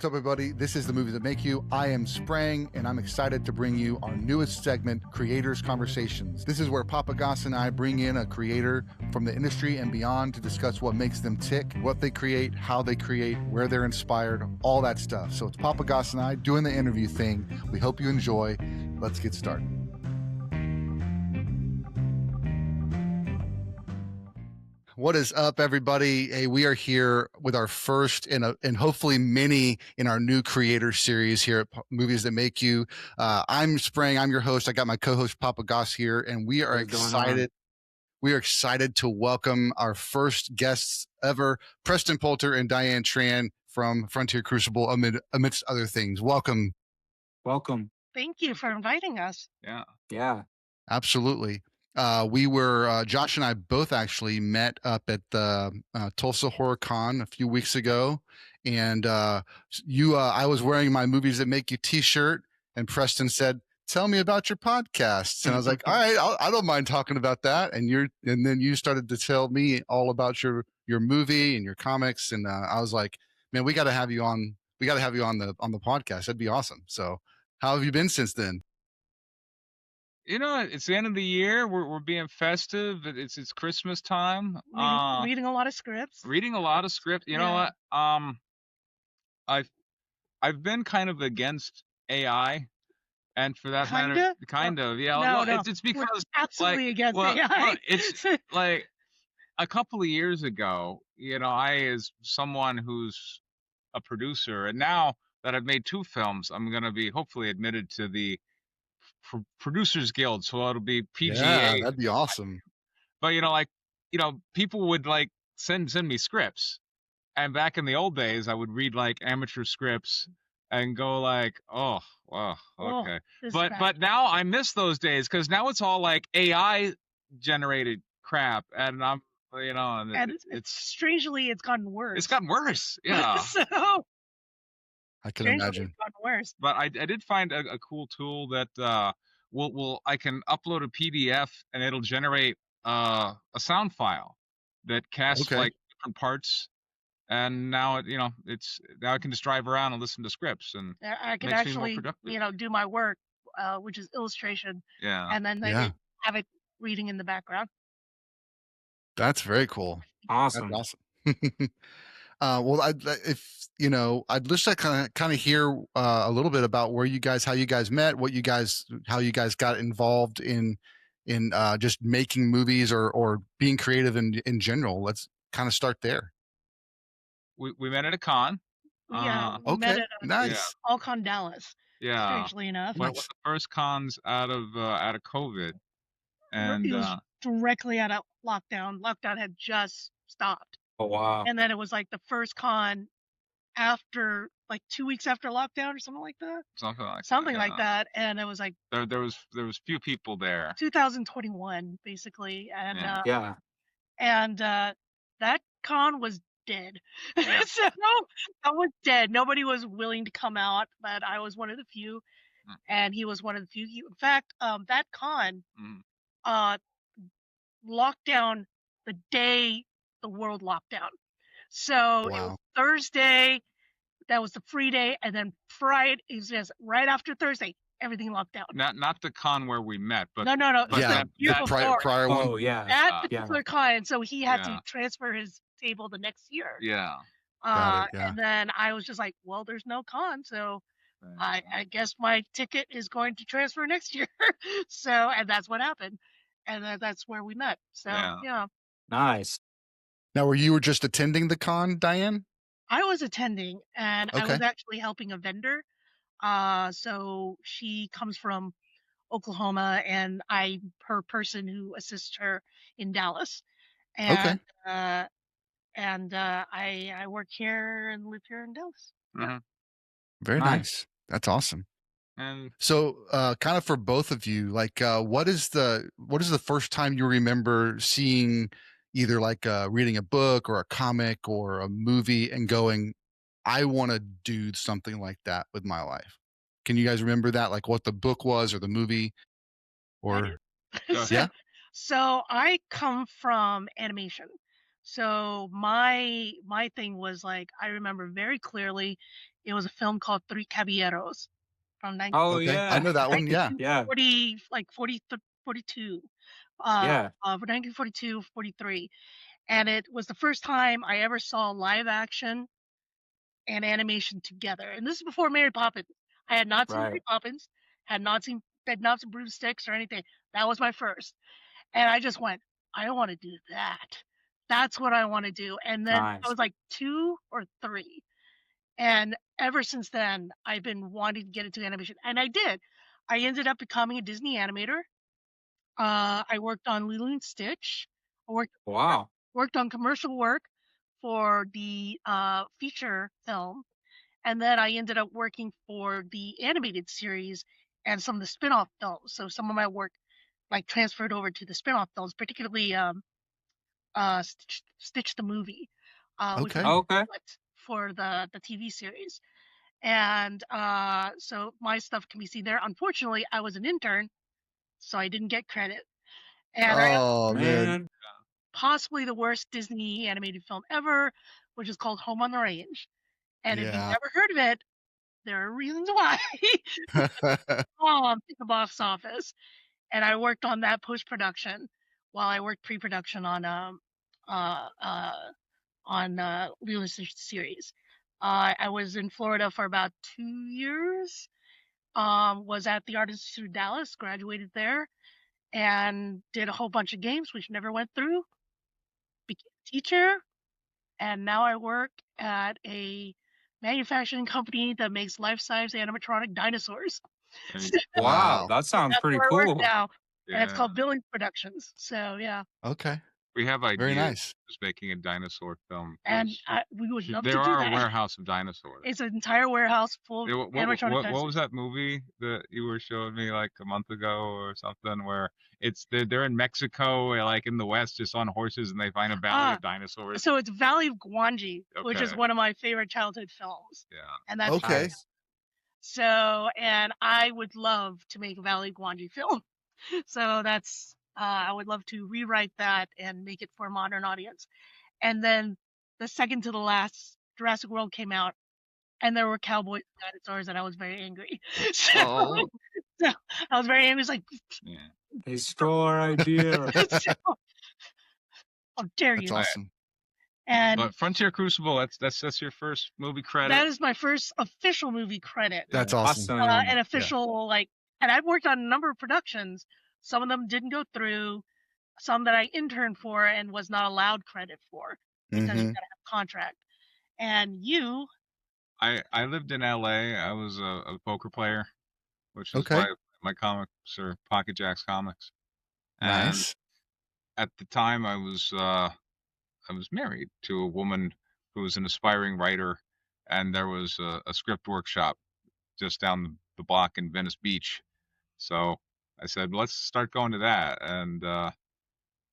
What's up, everybody? This is The Movies That Make You. I am Sprang, and I'm excited to bring you our newest segment, Creators Conversations. This is where Papa Goss and I bring in a creator from the industry and beyond to discuss what makes them tick, what they create, how they create, where they're inspired, all that stuff. So it's Papa Goss and I doing the interview thing. We hope you enjoy. Let's get started. What is up, everybody? Hey, we are here with our first and hopefully many in our new creator series here at Movies That Make You. I'm Sprang. I'm your host. I got my co-host Papa Goss here, and we are excited. We are excited to welcome our first guests ever, Preston Poulter and Diane Tran from Frontier Crucible, amidst other things. Welcome. Welcome. Thank you for inviting us. Yeah. Absolutely. Josh and I both actually met up at the Tulsa Horror Con a few weeks ago. And I was wearing my Movies That Make You t-shirt, and Preston said, "Tell me about your podcasts." And I was like, all right, I don't mind talking about that. And then you started to tell me all about your movie and your comics. And I was like, man, we got to have you on. We got to have you on the podcast. That'd be awesome. So how have you been since then? You know, it's the end of the year. We're being festive. It's Christmas time. Reading a lot of scripts. Reading a lot of script. You know what? I've been kind of against AI, and for that matter, kind of. Yeah. No. It's because we're absolutely against AI. It's like a couple of years ago. You know, I, as someone who's a producer, and now that I've made 2 films, I'm going to be hopefully admitted to the Producers Guild, so it'll be PGA. Yeah, that'd be awesome. But people would send me scripts, and back in the old days, I would read amateur scripts and go oh wow, okay. But now I miss those days, because now it's all AI generated crap, and I'm and it's strangely it's gotten worse. It's gotten worse, yeah. So I can imagine. It's gotten worse. But I did find a cool tool that I can upload a PDF, and it'll generate a sound file that casts different parts, and now I can just drive around and listen to scripts, and I can actually do my work, which is illustration, and then have it reading in the background. That's very cool. Awesome. That's awesome. Well, I'd just like kind of hear a little bit about how you guys met, how you guys got involved in just making movies or being creative in general. Let's kind of start there. We met at a con. Yeah. We met at nice. All-Con Dallas. Yeah. Strangely enough. One of the first cons out of COVID, and it was directly out of lockdown. Lockdown had just stopped. Oh wow! And then it was the first con after 2 weeks after lockdown or something like that. Something like that. And it was there was few people there. 2021 basically, and and that con was dead. Yeah. So I was dead. Nobody was willing to come out, but I was one of the few, and he was one of the few. In fact, that con locked down the day the world locked down. So it was Thursday, that was the free day, and then Friday, it was just right after Thursday, everything locked down. Not the con where we met, but no. But that prior one. Oh yeah. That particular con, and so he had to transfer his table the next year. Yeah. And then I was just like, well, there's no con, so I guess my ticket is going to transfer next year. So, and that's what happened, and that's where we met. So yeah. Nice. Now, were you just attending the con, Diane? I was attending, and I was actually helping a vendor. So she comes from Oklahoma, and I'm her person who assists her in Dallas. And I work here and live here in Dallas. Mm-hmm. Very nice. That's awesome. And so, kind of for both of you, what is the first time you remember seeing either reading a book or a comic or a movie and going, I want to do something like that with my life? Can you guys remember that? What the book was or the movie? Or So I come from animation. So my thing was I remember very clearly It was a film called Three Caballeros from Oh Okay, yeah, I know that one. Yeah. 1940, like 40, 42, yeah, 1942, 43. And it was the first time I ever saw live action and animation together. And this is before Mary Poppins. I had not seen Mary right, Poppins, had not seen Broomsticks or anything. That was my first. And I just went, I want to do that. That's what I want to do. And then I nice. was like 2 or 3. And ever since then, I've been wanting to get into animation. And I did. I ended up becoming a Disney animator. I worked on Lilo and Stitch. I Wow, worked on commercial work for the feature film. And then I ended up working for the animated series and some of the spin-off films. So some of my work like transferred over to the spin-off films, particularly Stitch the movie, which was Okay. okay, for the TV series. And so my stuff can be seen there. Unfortunately, I was an intern, so I didn't get credit. And I have Oh man. man, possibly the worst Disney animated film ever, which is called Home on the Range. And if you've Yeah. never heard of it, there are reasons why. In the box office. And I worked on that post production while I worked pre production on uh Lilo and Stitch series. I was in Florida for about 2 years. Was at the Art Institute of Dallas, graduated there, and did a whole bunch of games which never went through. Became a teacher, and now I work at a manufacturing company that makes life-size animatronic dinosaurs. wow, Wow. that sounds That's pretty where I work cool. now, and it's Yeah. called Billings Productions. So yeah, Okay. We have Very ideas nice. just making a dinosaur film. and we would love to There do are that. a warehouse of dinosaurs. It's an entire warehouse full Yeah, of animatronic what dinosaurs. was that movie that you were showing me like a month ago or something where they're in Mexico, like in the West, just on horses, and they find a valley of dinosaurs? So it's Valley of Guanji, which is Okay. one of my favorite childhood films. Yeah. And that's Okay. Nice. so, and I would love to make a Valley of Guanji film. So that's I would love to rewrite that and make it for a modern audience. And then the second to the last, Jurassic World came out, and there were cowboys and dinosaurs, and I was very angry. So, Oh. so I was very angry. It's like, Yeah. They stole our idea. so, how dare That's you? awesome. And But Frontier Crucible, that's your first movie credit. that is my first official movie credit. That's awesome. An official and I've worked on a number of productions. Some of them didn't go through. Some that I interned for and was not allowed credit for because you gotta have a contract. And you, I lived in LA. I was a poker player, which is Okay. why my comics are Pocket Jacks comics. And Nice. at the time, I was married to a woman who was an aspiring writer, and there was a script workshop just down the block in Venice Beach. So I said, let's start going to that. And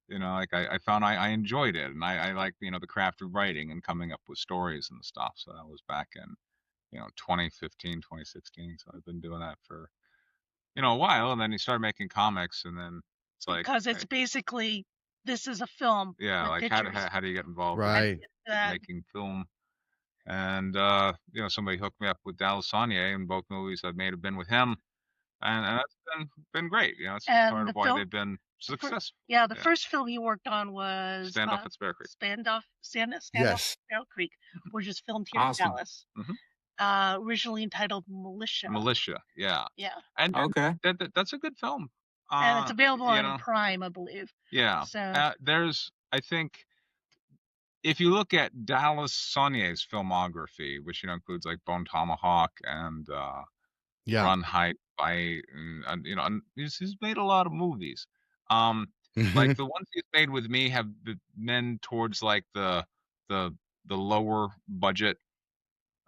like I found I enjoyed it, and I like the craft of writing and coming up with stories and stuff. So that was back in 2015, 2016. So I've been doing that for a while, and then you start making comics, and then it's like because it's basically this is a film. yeah, with like pictures. how do you get involved Right. in making film? And somebody hooked me up with Dallas Saunier, and both movies I've made have been with him, and that's been great. It's And part the of why film- they've been successful. The first film he worked on was Standoff at Spare Creek. Standoff Yes. Sparrow Creek, which is filmed here Awesome. in Dallas. Mhm. Originally entitled Militia. Yeah. Yeah. And Okay. that's a good film. And it's available you on know, Prime, I believe. Yeah. So There's, I think, if you look at Dallas Saunier's filmography, which includes like Bone Tomahawk and Yeah. Run, Hide, Fight, and he's made a lot of movies. Like the ones he's made with me have been towards like the lower budget.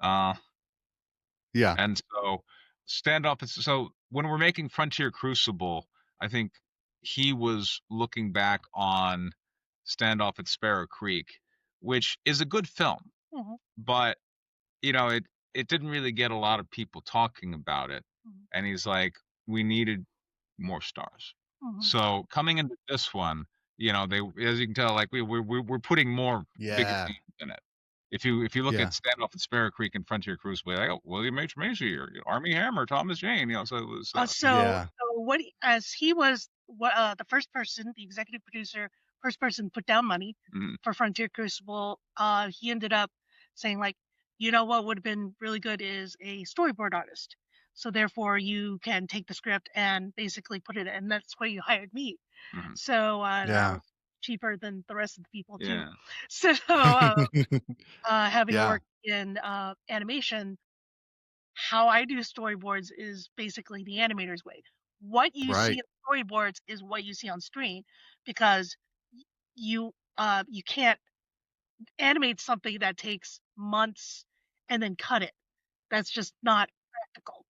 Yeah. And so Standoff. So when we're making Frontier Crucible, I think he was looking back on Standoff at Sparrow Creek, which is a good film, Mhm. but it didn't really get a lot of people talking about it. And he's like, we needed more stars. So coming into this one, they, as you can tell, like we're putting more bigger Yeah. names in it. If you look Yeah. at Standoff at Sparrow Creek and Frontier Crucible, like, oh, William H. Macy or Armie Hammer, Thomas Jane, so it was. Yeah. So what as he was the first person, the executive producer, first person put down money for Frontier Crucible, he ended up saying like, you know what would have been really good is a storyboard artist. So therefore you can take the script and basically put it, and that's why you hired me. So I was cheaper than the rest of the people too. Yeah. So having worked in animation, how I do storyboards is basically the animator's way. What you see in storyboards is what you see on screen, because you can't animate something that takes months and then cut it. That's just not practical.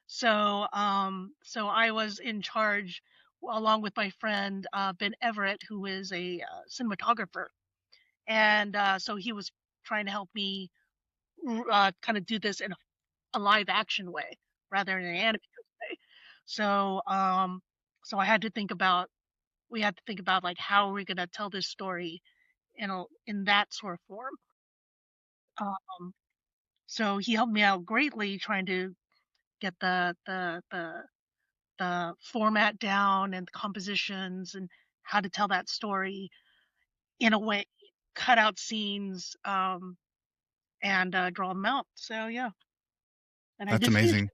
So I was in charge along with my friend Ben Everett, who is a cinematographer, and so he was trying to help me kind of do this in a live action way rather than an animated way. So so we had to think about like how are we going to tell this story in that sort of form. So he helped me out greatly trying to get the format down and the compositions and how to tell that story in a way, cut out scenes, and draw them out. So yeah, and That's amazing.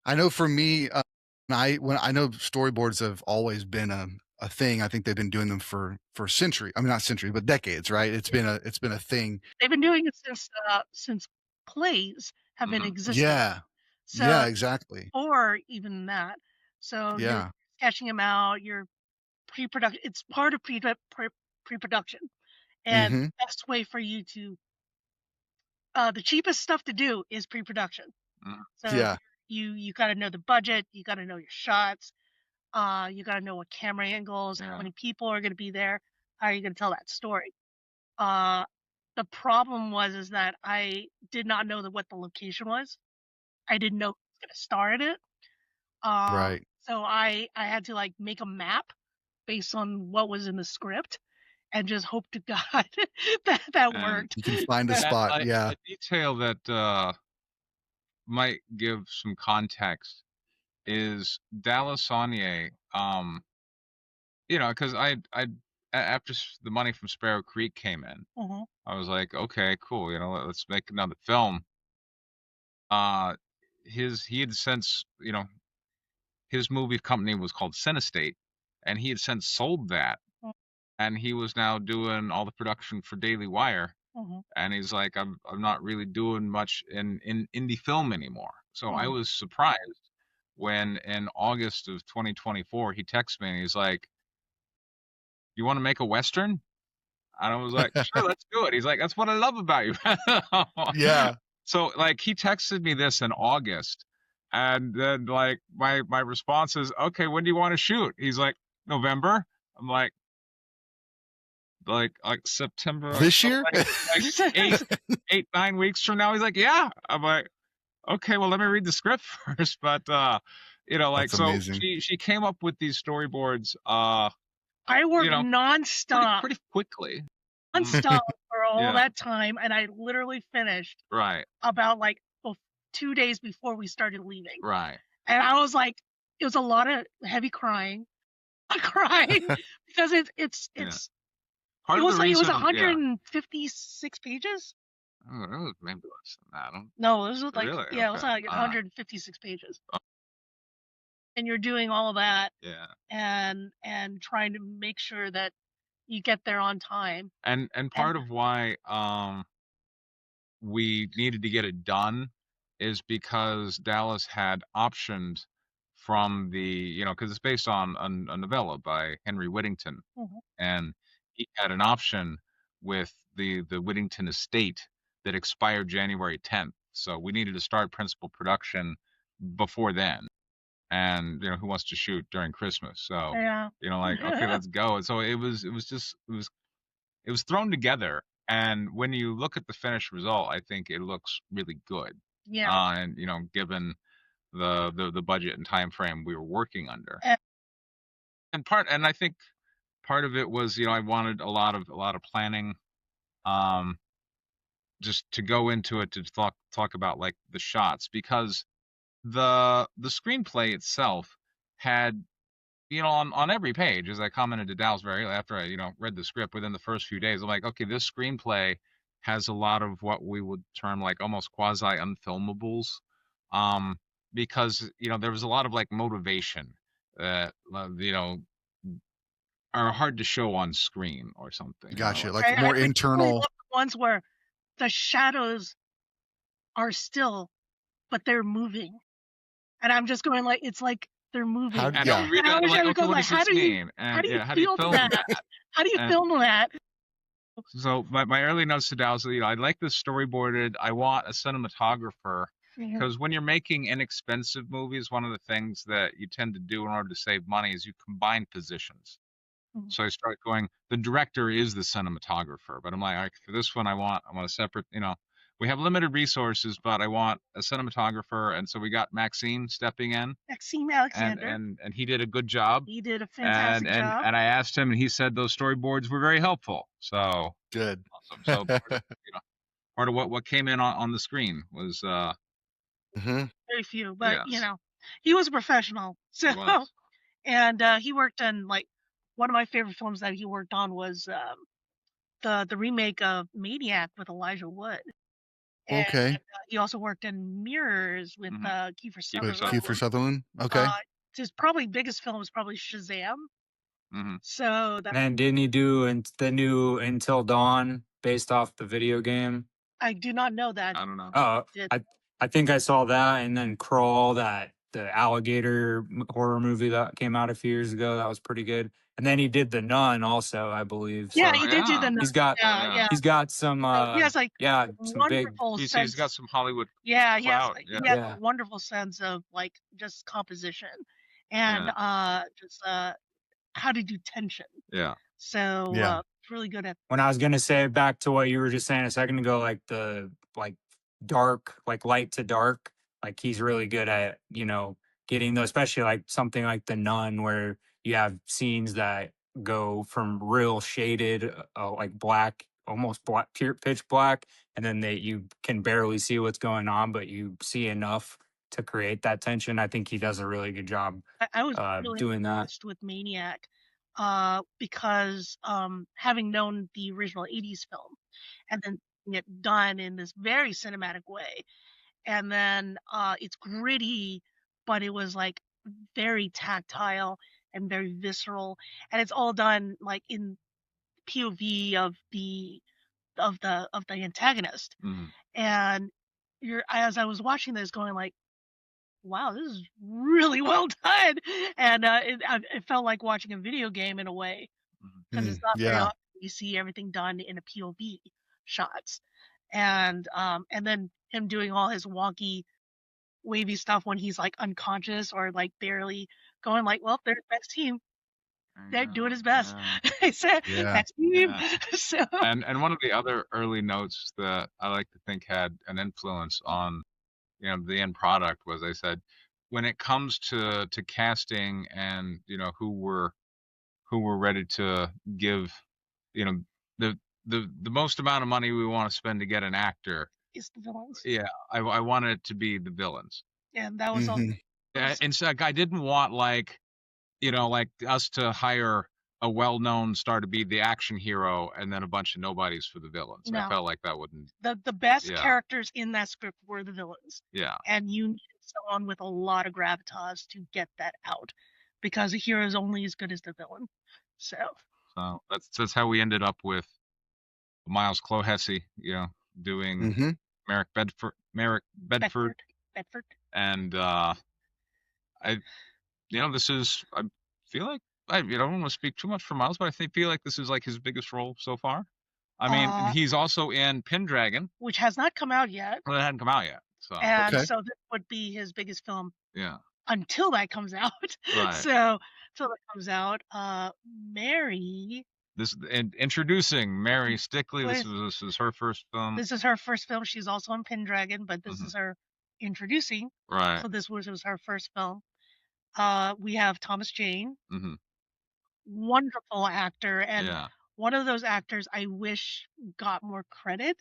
I know for me, when I know storyboards have always been a thing. I think they've been doing them for century. I mean, not century, but decades, right? It's been a thing. They've been doing it since plays have been existing. Yeah. So yeah, exactly. Or even that. So you're sketching them out. You're pre-production. It's part of pre-production, and the best way for you to the cheapest stuff to do is pre-production. So you got to know the budget. You got to know your shots. You got to know what camera angles, how many people are going to be there, how are you going to tell that story. The problem is that I did not know what the location was. I didn't know who was going to star in it. Right. So I had to like make a map based on what was in the script and just hope to God that worked. You can find a spot. A detail that might give some context is Dallas Saunier, because I after the money from Sparrow Creek came in, I was like, okay, cool, let's make another film. He had since, his movie company was called Cinestate, and he had since sold that, and he was now doing all the production for Daily Wire. And he's like, I'm not really doing much in indie film anymore. So I was surprised when in August of 2024 he texted me and he's like, "You want to make a Western?" And I was like, "Sure, let's do it." He's like, "That's what I love about you." Yeah. So like he texted me this in August, and then like my response is, "Okay, when do you want to shoot?" He's like, "November." I'm like September this year, like 9 weeks from now. He's like, "Yeah." I'm like, "Okay, well, let me read the script first." But That's so amazing. she came up with these storyboards. I worked nonstop, pretty quickly, nonstop for all that time, and I literally finished about like 2 days before we started leaving. Right. And I was like, it was a lot of heavy crying, because it's. It was 156 pages. Oh, it was maybe less than that. No, it was like it was like 156 pages. And you're doing all of that, and trying to make sure that you get there on time. And part of why we needed to get it done is because Dallas had optioned from the because it's based on a novella by Henry Whittington, and he had an option with the Whittington estate that expired January 10th. So we needed to start principal production before then. And who wants to shoot during Christmas? So like, okay, let's go. And so it was thrown together. And when you look at the finished result, I think it looks really good. Yeah. And given the budget and time frame we were working under. And I think part of it was I wanted a lot of planning just to go into it to talk about like the shots, because the screenplay itself had, on every page, as I commented to Dalsbury after I, read the script within the first few days, I'm like, okay, this screenplay has a lot of what we would term like almost quasi unfilmables, because there was a lot of like motivation that are hard to show on screen or something. Gotcha, I more particularly internal. love the ones where the shadows are still, but they're moving, and I'm just going like, it's like they're moving. How, And yeah. I'm reading And I it, wish like, I would okay, go what like, does how this do you mean? And how do you how do you film film that? that? How do you And film that? so my early notes to Dallas, I like this storyboarded. I want a cinematographer, because when you're making inexpensive movies, one of the things that you tend to do in order to save money is you combine positions. So I start going, the director is the cinematographer, but I'm like, all right, for this one, I want a separate, we have limited resources, but I want a cinematographer. And so we got Maxine stepping in. Maxime Alexander. And he did a good job. He did a fantastic job. And I asked him, and he said those storyboards were very helpful. So good. Awesome. So part of what came in on the screen was very few, but yes. he was a professional. So and he worked on, like, one of my favorite films that he worked on was the remake of Maniac with Elijah Wood. And, okay. he also worked in Mirrors with Kiefer Sutherland. Kiefer Sutherland. Okay. His probably biggest film was probably Shazam. So that. And didn't he do the new Until Dawn based off the video game? I do not know that. I don't know. Oh, I think I saw that, and then Crawl, the alligator horror movie that came out a few years ago. That was pretty good. And then he did The Nun also, I believe. Yeah, So he did do The Nun. he's got he's got some he has like some big. He's got some Hollywood. Yeah, he has yeah. a wonderful sense of like just composition and just how to do tension. Yeah. So it's really good at. When I was gonna say back to what you were just saying a second ago, like the dark, like light to dark, like he's really good at getting those, especially like something like The Nun, where you have scenes that go from real shaded, like black, almost black, pure pitch black, and then you can barely see what's going on, but you see enough to create that tension. I think he does a really good job. I was really doing that impressed with Maniac, because having known the original '80s film, and then it done in this very cinematic way, and then it's gritty, but it was like very tactile and very visceral, and it's all done like in POV of the antagonist. And as I was watching this, going like, wow, this is really well done, and it felt like watching a video game in a way, because it's not very often you see everything done in a POV shots, and then him doing all his wonky, wavy stuff when he's like unconscious or like barely going like, well, there's next team. They're doing his best. I said, next team. So. And one of the other early notes that I like to think had an influence on the end product was, I said, when it comes to casting and who were ready to give the most amount of money we want to spend to get an actor is the villains. Yeah, I wanted it to be the villains. Yeah, and that was all. And so I didn't want like us to hire a well-known star to be the action hero and then a bunch of nobodies for the villains. No. I felt like that wouldn't. The best characters in that script were the villains. Yeah. And you needed someone with a lot of gravitas to get that out, because a hero is only as good as the villain. So that's how we ended up with Miles Clohessy, doing Merrick Bedford. And this is, I feel like, I don't want to speak too much for Miles, but I feel like this is like his biggest role so far. I mean, he's also in Pendragon, which has not come out yet. Well, it hadn't come out yet. So so this would be his biggest film. Yeah. Until that comes out. Right. So until that comes out, Mary. Introducing Mary Stickley. This is her first film. This is her first film. She's also in Pendragon, but this is her introducing. Right. So this was her first film. We have Thomas Jane. Wonderful actor and one of those actors I wish got more credit.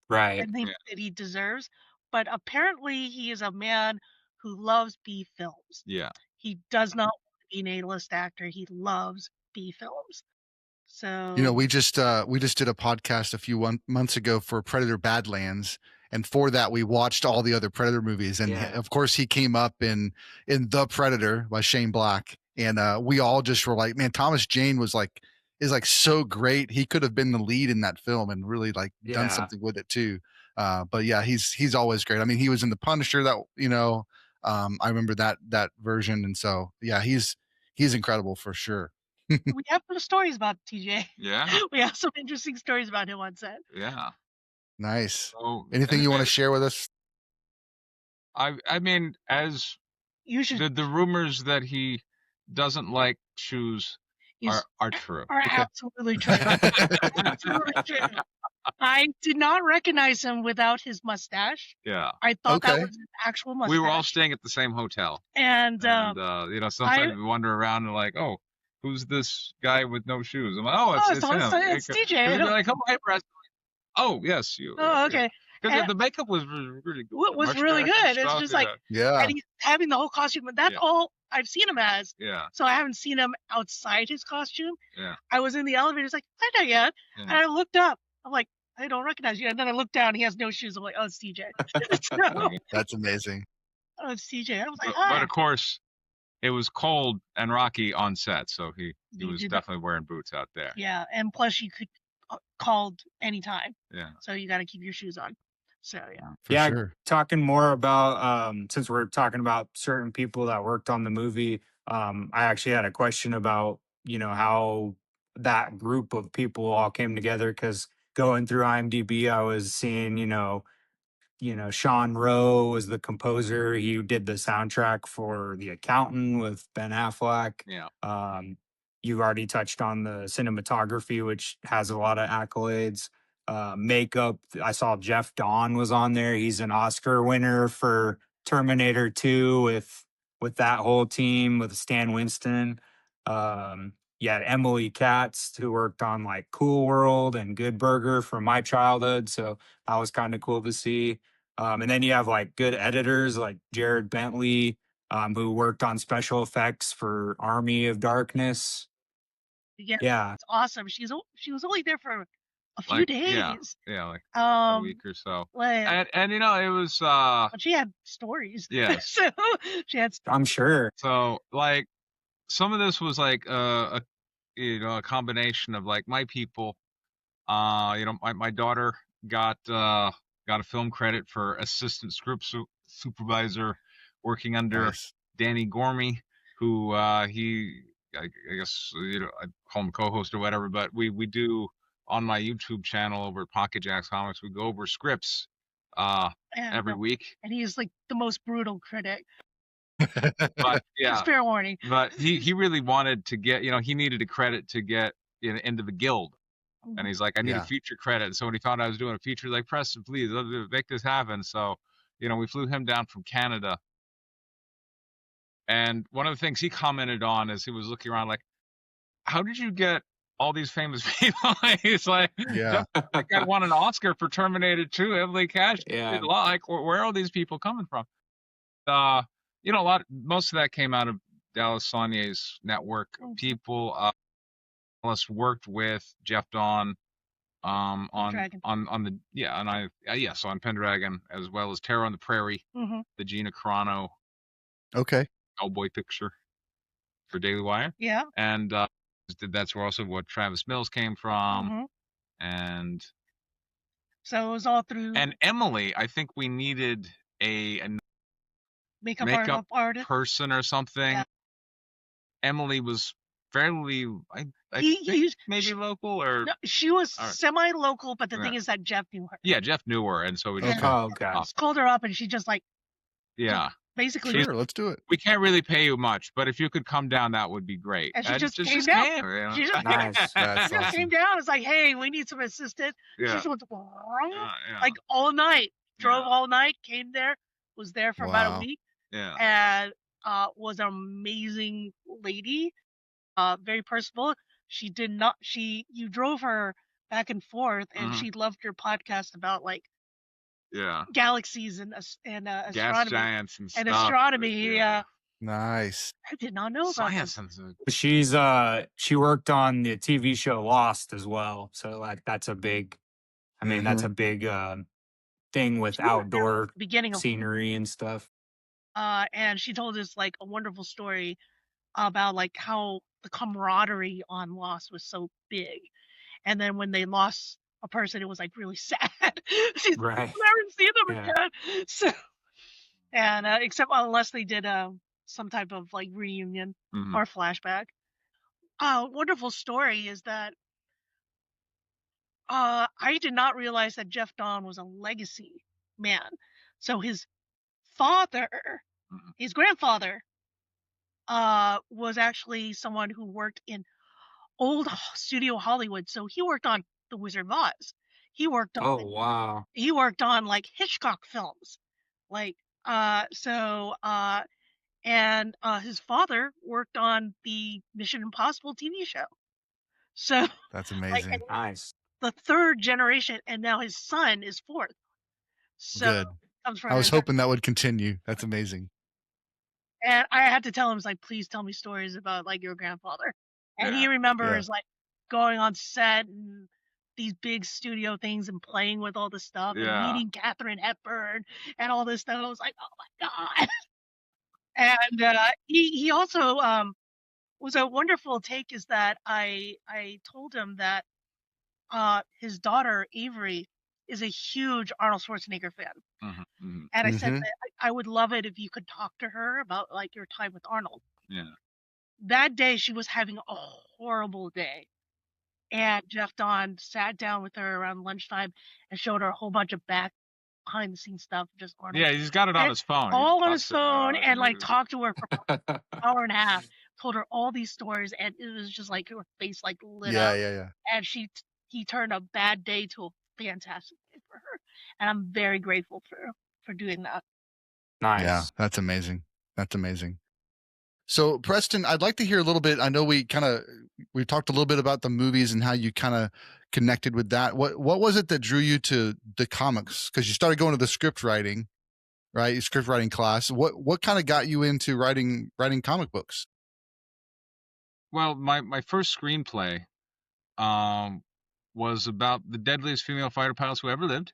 Right. I think that he deserves. But apparently he is a man who loves B films. Yeah. He does not want to be an A-list actor. He loves B films. So You know, we just did a podcast a few months ago for Predator Badlands, and for that we watched all the other Predator movies, and of course he came up in The Predator by Shane Black, and we all just were like, man, Thomas Jane is so great. He could have been the lead in that film and really like done something with it too. But yeah, he's always great. I mean, he was in The Punisher, that I remember that version, and so yeah, he's incredible for sure. We have some stories about TJ. Yeah. We have some interesting stories about him on set. Yeah. Nice. So, anything you want to share with us? I mean, as you should, the rumors that he doesn't like shoes are true. Are absolutely true. Absolutely true. I did not recognize him without his mustache. Yeah. I thought that was his actual mustache. We were all staying at the same hotel. And sometimes we wander around and like, oh, who's this guy with no shoes? I'm like, oh, it's him. It's DJ. They're like, oh, hey, Preston. Oh, yes, you. Oh, okay. Because the makeup was really good. It was really good. It's just like, and he's having the whole costume, and that's all I've seen him as. Yeah. So I haven't seen him outside his costume. Yeah. I was in the elevator, it's like, hi, Diane. Yeah. And I looked up. I'm like, I don't recognize you. And then I looked down, he has no shoes. I'm like, oh, it's TJ. That's amazing. Oh, it's TJ. I was like, hi. But of course, it was cold and rocky on set, so he was definitely wearing boots out there. Yeah, and plus you could called anytime. Yeah. So you got to keep your shoes on. So yeah. Yeah, sure. Talking more about since we're talking about certain people that worked on the movie, I actually had a question about, how that group of people all came together, because going through IMDb, I was seeing, Sean Rowe was the composer. He did the soundtrack for The Accountant with Ben Affleck. Yeah. You've already touched on the cinematography, which has a lot of accolades. Makeup, I saw Jeff Dawn was on there. He's an Oscar winner for Terminator 2 with that whole team, with Stan Winston. Emily Katz, who worked on like Cool World and Good Burger from my childhood. So that was kind of cool to see. And then you have like good editors like Jared Bentley, who worked on special effects for Army of Darkness. Yeah. It's awesome. She was only there for a few days. Yeah, like a week or so. And it was but she had stories. Yeah. So she had I'm sure. So like some of this was like a combination of like my people. My daughter got a film credit for assistant script supervisor working under Danny Gormy, who I guess I'd call him co-host or whatever, but we do on my YouTube channel over at Pocket Jacks Comics, we go over scripts every week. And he's like the most brutal critic. But yeah, it's fair warning. But he really wanted to get, he needed a credit to get into the guild. Mm-hmm. And he's like, I need a feature credit. And so when he found I was doing a feature, like, Preston, please make this happen. So, we flew him down from Canada. And one of the things he commented on is he was looking around like, how did you get all these famous people? He's like, like, I won an Oscar for Terminator 2, Emily Cash. Yeah. Like, where are all these people coming from? Most of that came out of Dallas Saulnier's network. People, Dallas worked with Jeff Dawn on Pendragon, as well as Terror on the Prairie, the Gina Carano cowboy picture for Daily Wire. Yeah. And that's where also what Travis Mills came from. And so it was all through. And Emily, I think we needed a makeup artist person or something. Yeah. Emily was fairly, I think maybe local or. No, she was semi-local, but the thing is that Jeff knew her. Yeah, Jeff knew her, and so we just called her up, and she just like. Yeah. Basically, sure, let's do it. We can't really pay you much, but if you could come down, that would be great. And she just came down. She just came down. It's like, hey, we need some assistance. Yeah. She just went like all night. Drove all night. Came there. Was there for about a week. Yeah. And was an amazing lady. Very personable. she did not. You drove her back and forth, and she loved your podcast about like galaxies and gas astronomy giants and stuff. astronomy. Nice. I did not know about Science. this. She worked on the TV show Lost as well, so like that's a big. I mean, that's a big thing with outdoor beginning of scenery and stuff. And she told us like a wonderful story about like how the camaraderie on Lost was so big, and then when they lost a person, it was like really sad. She's Right. never see them again. So, and except unless they did some type of like reunion or flashback. Wonderful story is that I did not realize that Jeff Dawn was a legacy man. So his father, his grandfather, was actually someone who worked in old studio Hollywood. So he worked on The Wizard of Oz. He worked on he worked on like Hitchcock films. Like and his father worked on the Mission Impossible TV show. So that's amazing. Like, nice. The third generation, and now his son is fourth. So good. I was hoping that would continue. That's amazing. And I had to tell him, like, please tell me stories about like your grandfather. And he remembers like going on set and these big studio things and playing with all the stuff and meeting Katharine Hepburn and all this stuff. I was like, oh my God. And he also was a wonderful take is that I told him that his daughter Avery is a huge Arnold Schwarzenegger fan. And I said that I would love it if you could talk to her about like your time with Arnold. That day she was having a horrible day. And Jeff Dawn sat down with her around lunchtime and showed her a whole bunch of behind the scenes stuff. Just Arnold. Yeah, he's got it on his phone. All on his phone and like talked to her for an hour and a half. Told her all these stories and it was just like her face like lit up. Yeah. And he turned a bad day to a fantastic day for her. And I'm very grateful for doing that. Nice. Yeah, that's amazing. That's amazing. So Preston, I'd like to hear a little bit. I know we talked a little bit about the movies and how you kind of connected with that. What was it that drew you to the comics? Because you started going to the script writing, right? Your script writing class. What kind of got you into writing comic books? Well, my first screenplay was about the deadliest female fighter pilots who ever lived.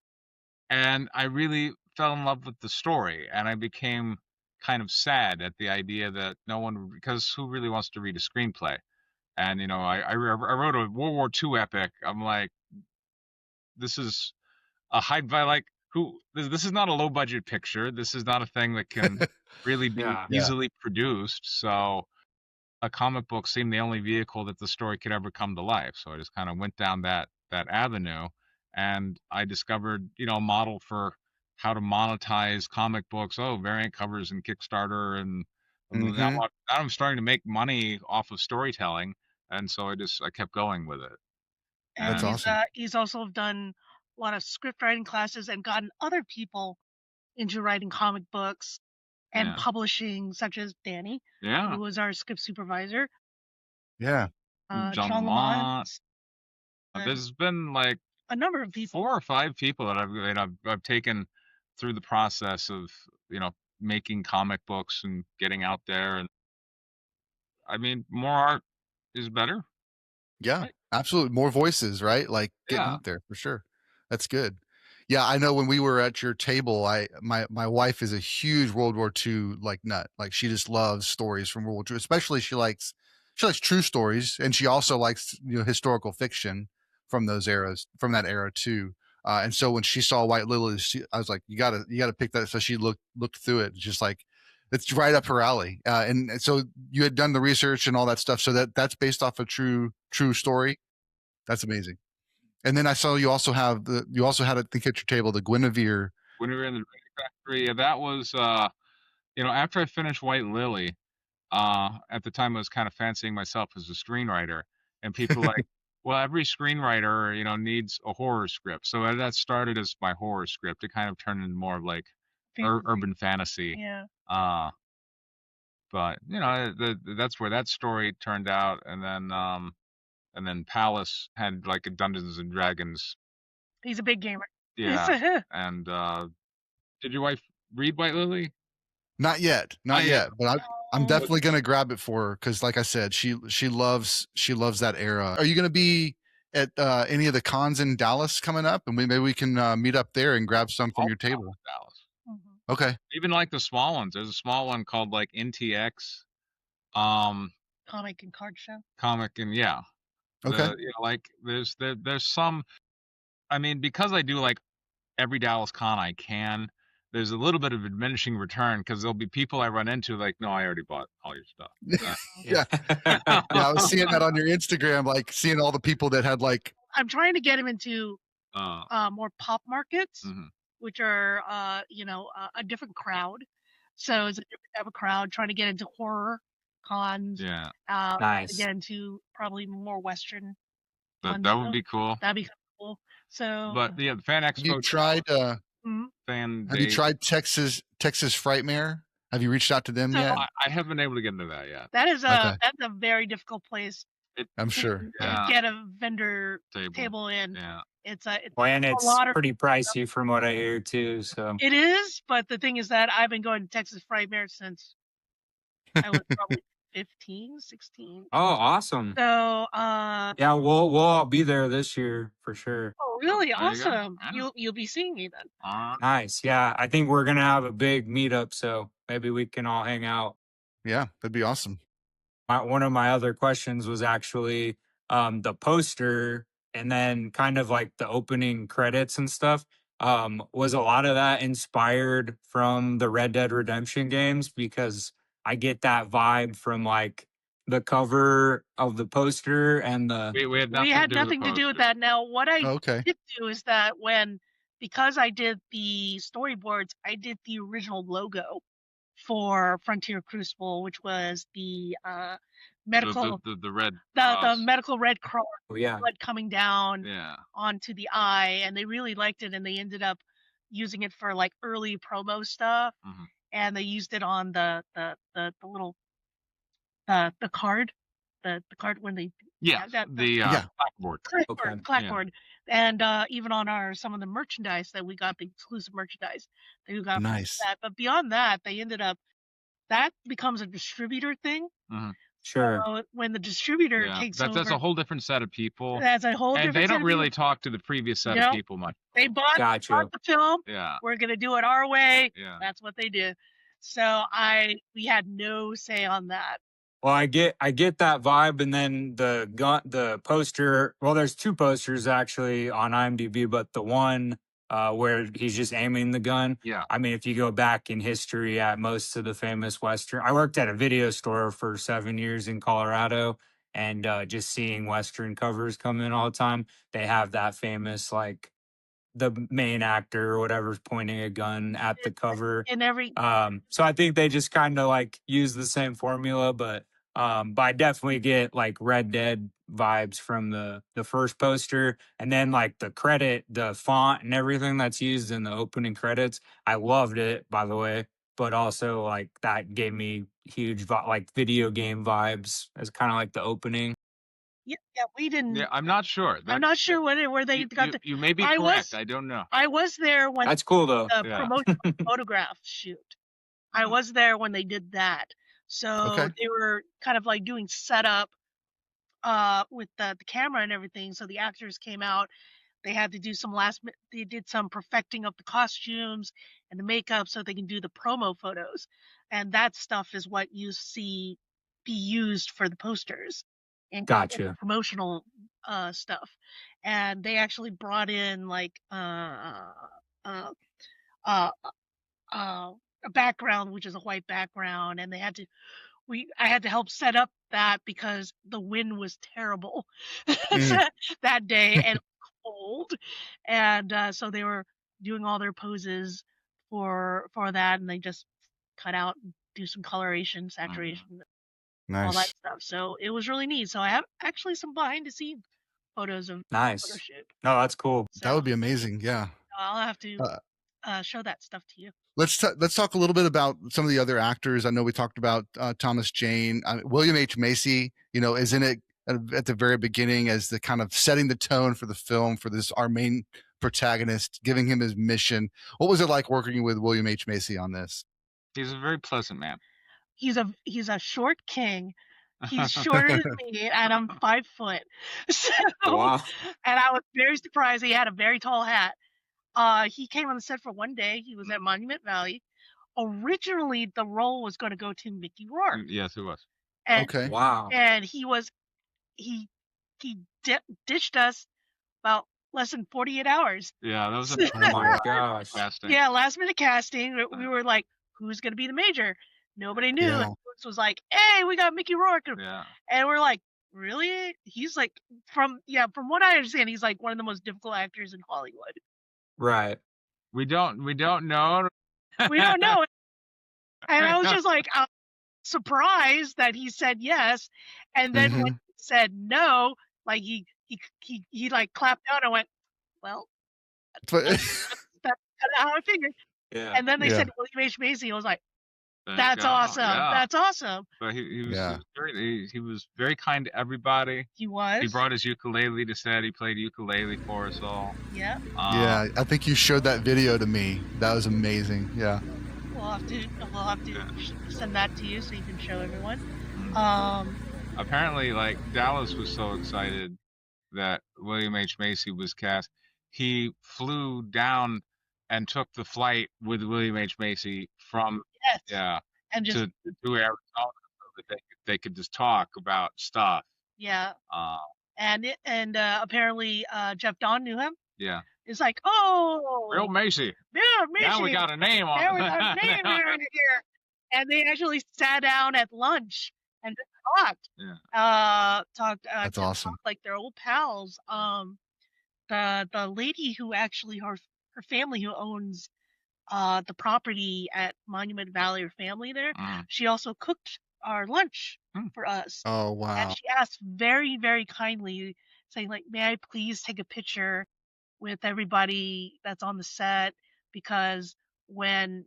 And I really fell in love with the story. And I became kind of sad at the idea that no one, because who really wants to read a screenplay? And, you know, I wrote a World War II epic. I'm like, this is a this is not a low budget picture. This is not a thing that can really be easily produced. So a comic book seemed the only vehicle that the story could ever come to life. So I just kind of went down that avenue, and I discovered, you know, a model for how to monetize comic books. Oh, variant covers and Kickstarter, and now I'm starting to make money off of storytelling, and so I kept going with it. And that's awesome. He's also done a lot of script writing classes and gotten other people into writing comic books and publishing, such as Danny, who was our script supervisor. Yeah. John Lamont. There's been like a number of people, 4 or 5 people that I've taken through the process of, you know, making comic books and getting out there. And I mean, more art is better. Yeah, right? Absolutely. More voices, right? Like getting out there for sure. That's good. Yeah, I know when we were at your table, my wife is a huge World War II like nut. Like she just loves stories from World War II. Especially she likes true stories, and she also likes, you know, historical fiction from those eras, from that era too. And so when she saw White Lilies, I was like, you gotta pick that. So she looked through it, just like it's right up her alley. And so you had done the research and all that stuff. So that's based off a true story. That's amazing. And then I saw you also had at your table the Guinevere in the Factory. Yeah, that was you know, after I finished White Lily, at the time I was kind of fancying myself as a screenwriter, and people like, well, every screenwriter, you know, needs a horror script. So that started as my horror script. It kind of turned into more of like urban fantasy. Yeah. But you know, that's where that story turned out, and then and then Palace had like a Dungeons and Dragons. He's a big gamer. Yeah. And did your wife read White Lily? Not yet, not yet. But I'm definitely gonna grab it for her because, like I said, she loves that era. Are you gonna be at any of the cons in Dallas coming up? And maybe we can meet up there and grab some from your table. Dallas. Mm-hmm. Okay. Even like the small ones. There's a small one called like NTX. Comic and card show. Comic and yeah. Okay. You know, like there's some. I mean, because I do like every Dallas con I can, there's a little bit of a diminishing return because there'll be people I run into like, no, I already bought all your stuff. Yeah. Yeah, I was seeing that on your Instagram, like seeing all the people that had like. I'm trying to get him into more pop markets, which are you know, a different crowd. So it's a different type of crowd. Trying to get into horror cons. Yeah. Nice. Get into probably more Western. That would be cool. That'd be cool. So, but yeah, the Fan Expo. You tried Fan. Have you tried Texas Frightmare? Have you reached out to them yet? I haven't been able to get into that yet. That is that's a very difficult place. I'm sure. To get a vendor table in. Yeah. It's and it's a lot of pretty pricey from what I hear too. So it is, but the thing is that I've been going to Texas Frightmare since I was probably 15, 16. Oh, awesome. So yeah, we'll all be there this year for sure. Oh, really? Awesome. You'll be seeing me then. Nice. Yeah, I think we're gonna have a big meetup, so maybe we can all hang out. Yeah, that'd be awesome. One of my other questions was actually the poster and then kind of like the opening credits and stuff. Was a lot of that inspired from the Red Dead Redemption games? Because I get that vibe from like the cover of the poster and the. We had nothing to do with that. Now, what I did do is that because I did the storyboards, I did the original logo for Frontier Crucible, which was the medical the red the medical red cross, blood coming down onto the eye, and they really liked it, and they ended up using it for like early promo stuff, and they used it on the little the card, the card when they clapboard, and even on some of the merchandise that we got, the exclusive merchandise that we got. Nice. That, but beyond that, they ended up that becomes a distributor thing. Sure. So when the distributor takes over, that's a whole different set of people. That's a whole different. And they don't really talk to the previous set of people much. They bought the film. Yeah. We're gonna do it our way. Yeah. That's what they did. So we had no say on that. Well, I get that vibe, and then the poster. Well, there's two posters actually on IMDb, but the one where he's just aiming the gun. Yeah. I mean, if you go back in history at most of the famous Western, I worked at a video store for 7 years in Colorado, and just seeing Western covers come in all the time. They have that famous like the main actor or whatever's pointing a gun at the cover. In every. So I think they just kind of like use the same formula, but I definitely get like Red Dead vibes from the first poster, and then like the font and everything that's used in the opening credits. I loved it, by the way, but also like that gave me huge like video game vibes as kind of like the opening. Yeah, we didn't. Yeah, I'm not sure. I'm not sure where they got the. You may be correct. I don't know. I was there when. That's cool though. The promotional photograph shoot. I was there when they did that. So they were kind of like doing setup with the camera and everything. So the actors came out. They had to do they did some perfecting of the costumes and the makeup so they can do the promo photos. And that stuff is what you see be used for the posters and gotcha. Promotional stuff. And they actually brought in like a background, which is a white background, and I had to help set up that because the wind was terrible that day and cold, and so they were doing all their poses for that, and they just cut out and do some coloration, saturation, all that stuff. So it was really neat. So I have actually some behind the scenes photos of nice. Photo shoot. No, that's cool. So, that would be amazing. Yeah, I'll have to show that stuff to you. Let's talk a little bit about some of the other actors. I know we talked about Thomas Jane, William H. Macy. You know, is in it at the very beginning as the kind of setting the tone for the film for this our main protagonist, giving him his mission. What was it like working with William H. Macy on this? He's a very pleasant man. He's a short king. He's shorter than me, and I'm 5 foot. So, Wow. and I was very surprised he had a very tall hat. He came on the set for one day. He was at Monument Valley. Originally, the role was going to go to Mickey Rourke. Yes, it was. And, Okay. Wow. And he ditched us about less than 48 hours. Yeah, that was Oh my gosh. casting. Yeah, last minute casting. We were like, who's going to be the major? Nobody knew. Yeah. And Brooks was like, hey, we got Mickey Rourke. Yeah. And we're like, really? He's like, from what I understand, he's like one of the most difficult actors in Hollywood. Right. We don't know. We don't know. And I was just like, surprised that he said yes. And then when he said no, like he like clapped out and went, well, that's kind of how I figured. Yeah. And then they said William H. Macy. I was like, that's awesome. Yeah. That's awesome. But he was very kind to everybody. He was. He brought his ukulele to set. He played ukulele for us all. Yeah. Yeah, I think you showed that video to me. That was amazing. Yeah. We'll have to send that to you so you can show everyone. Apparently, like Dallas was so excited that William H. Macy was cast. He flew down and took the flight with William H. Macy from and just to Arizona so that they could just talk about stuff. Yeah. And apparently Jeff Don knew him. Yeah. It's like, oh, Real Macy. Yeah, Macy. Now we got a name on Now we got a name here. And they actually sat down at lunch and talked. Yeah. That's awesome. Like they're old pals. The lady who actually her family who owns the property at Monument Valley, her family there, she also cooked our lunch for us. Oh wow. And she asked very, very kindly, saying like, may I please take a picture with everybody that's on the set, because when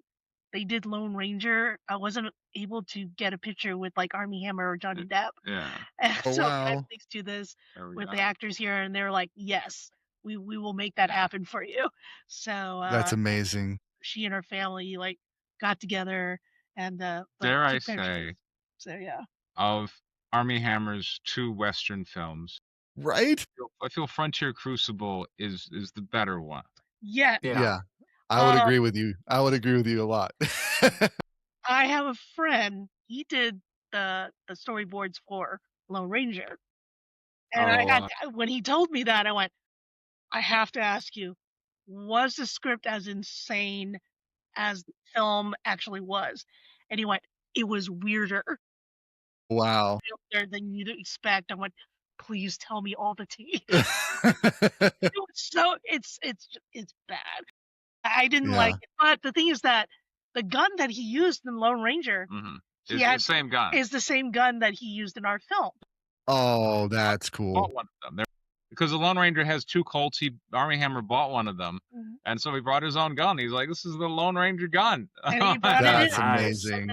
they did Lone Ranger, I wasn't able to get a picture with like Armie Hammer or Johnny Depp. Yeah. And Oh, so wow. I please do this with the actors here, and they're like, yes, we will make that happen for you. So That's amazing. she and her family like got together and dare I took pictures. say, So yeah. of Armie Hammer's 2 Western films, Right? I feel Frontier Crucible is the better one. Yeah. Yeah. I would agree with you. I would agree with you a lot. I have a friend. He did the storyboards for Lone Ranger, and when he told me that, I went, I have to ask you, was the script as insane as the film actually was? And he went, it was weirder. Wow. Weirder than you'd expect. I went, please tell me all the tea. It was so it's bad. I didn't like it, but the thing is that the gun that he used in Lone Ranger is the same gun. Is the same gun that he used in our film. Oh, that's cool. Bought one of them. Because the Lone Ranger has 2 Colts. Armie Hammer bought one of them, and so he brought his own gun. He's like, "This is the Lone Ranger gun." And he brought that's it in. amazing.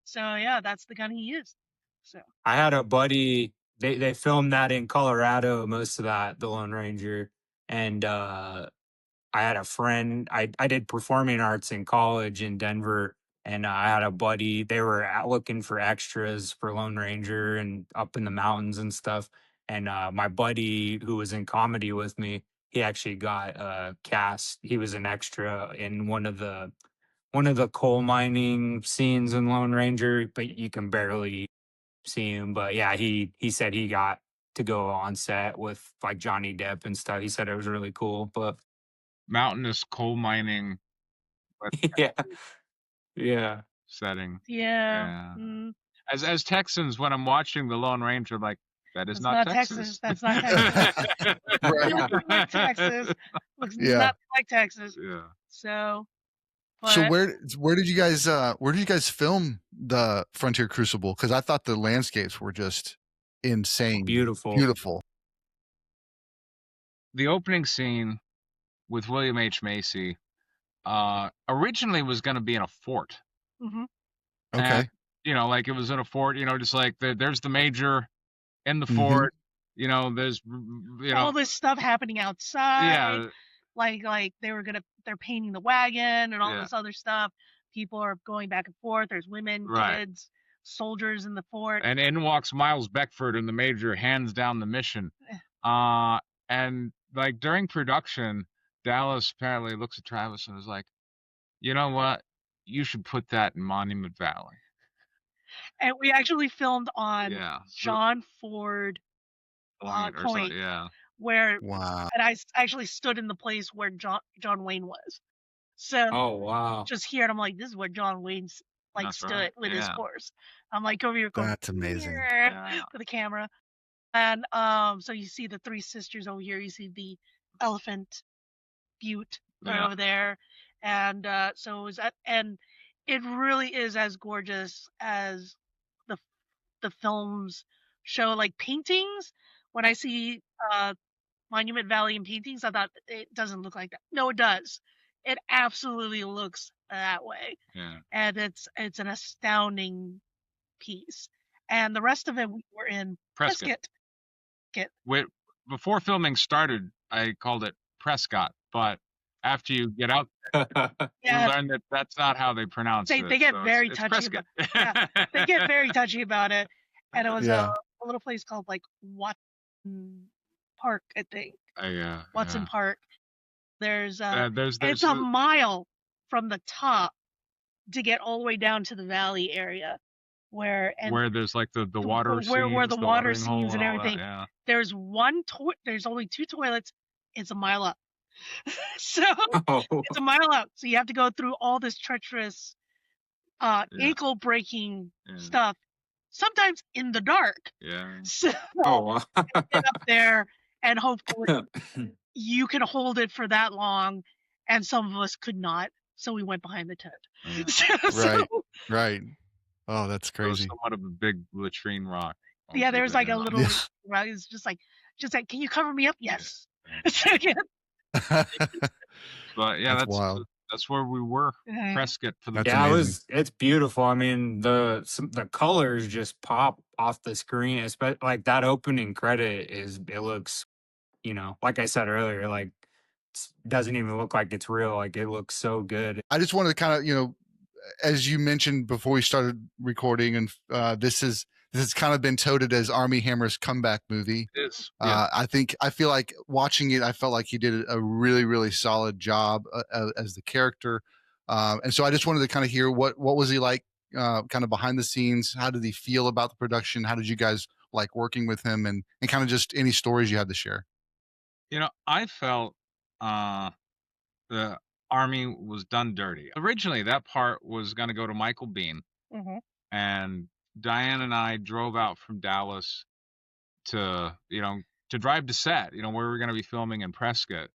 So yeah, that's the gun he used. So I had a buddy. They filmed that in Colorado, most of that, the Lone Ranger, and I had a friend. I did performing arts in college in Denver, and I had a buddy. They were looking for extras for Lone Ranger and up in the mountains and stuff. And my buddy, who was in comedy with me, he actually got cast. He was an extra in one of the coal mining scenes in Lone Ranger, but you can barely see him. But yeah, he said he got to go on set with like Johnny Depp and stuff. He said it was really cool. But mountainous coal mining setting. Yeah. As Texans, when I'm watching the Lone Ranger, like, that is not Texas. That's not Texas. Right. Looks like Texas. Looks not like Texas. Yeah. So where did you guys film the Frontier Crucible? Because I thought the landscapes were just insane. Beautiful. The opening scene with William H. Macy originally was going to be in a fort. Mm-hmm. Okay. And, like it was in a fort, just like there's the major, in the fort. You know, there's all this stuff happening outside. Yeah. Like they're painting the wagon and all this other stuff. People are going back and forth. There's women, kids, soldiers in the fort. And in walks Miles Beckford, and the major hands down the mission. And like during production, Dallas apparently looks at Travis and is like, you know what? You should put that in Monument Valley. And we actually filmed on John Ford Point, where and I actually stood in the place where John Wayne was. So just here, and I'm like, this is where John Wayne's stood with his horse. I'm like over here going, that's amazing. For the camera. And so you see the three sisters over here. You see the elephant butte over there. And so it was and it really is as gorgeous as the films show. Like paintings, when I see Monument Valley in paintings, I thought it doesn't look like that. No, it does. It absolutely looks that way. Yeah. And it's an astounding piece. And the rest of it, we were in Prescott. Before filming started, I called it Prescott, but after you get out there, you learn that that's not how they pronounce it. They get very touchy about it. They get very touchy about it. And it was a little place called like Watson Park, I think. Watson Park. There's it's a mile from the top to get all the way down to the valley area where there's like the water scenes, where the water scenes and everything. That, there's there's only 2 toilets. It's a mile up. So it's a mile up. So you have to go through all this treacherous ankle breaking stuff, sometimes in the dark. So get up there and hopefully you can hold it for that long, and some of us could not, so we went behind the tent. Right. Oh, that's crazy. Somewhat of a big latrine rock. There's like a little rock. It's just like, can you cover me up? Yes. But that's wild. That's where we were, Prescott, for the it's beautiful. I mean, the colors just pop off the screen. Especially like that opening credit it looks, like I said earlier, like doesn't even look like it's real. Like it looks so good. I just wanted to kind of, as you mentioned before we started recording, and this has kind of been touted as Armie Hammer's comeback movie. It is. I feel like watching it, I felt like he did a really, really solid job as the character. And so I just wanted to kind of hear what was he like kind of behind the scenes? How did he feel about the production? How did you guys like working with him, and kind of just any stories you had to share? I felt the Armie was done dirty. Originally, that part was going to go to Michael Biehn, and Diane and I drove out from Dallas to drive to set, where we were going to be filming in Prescott,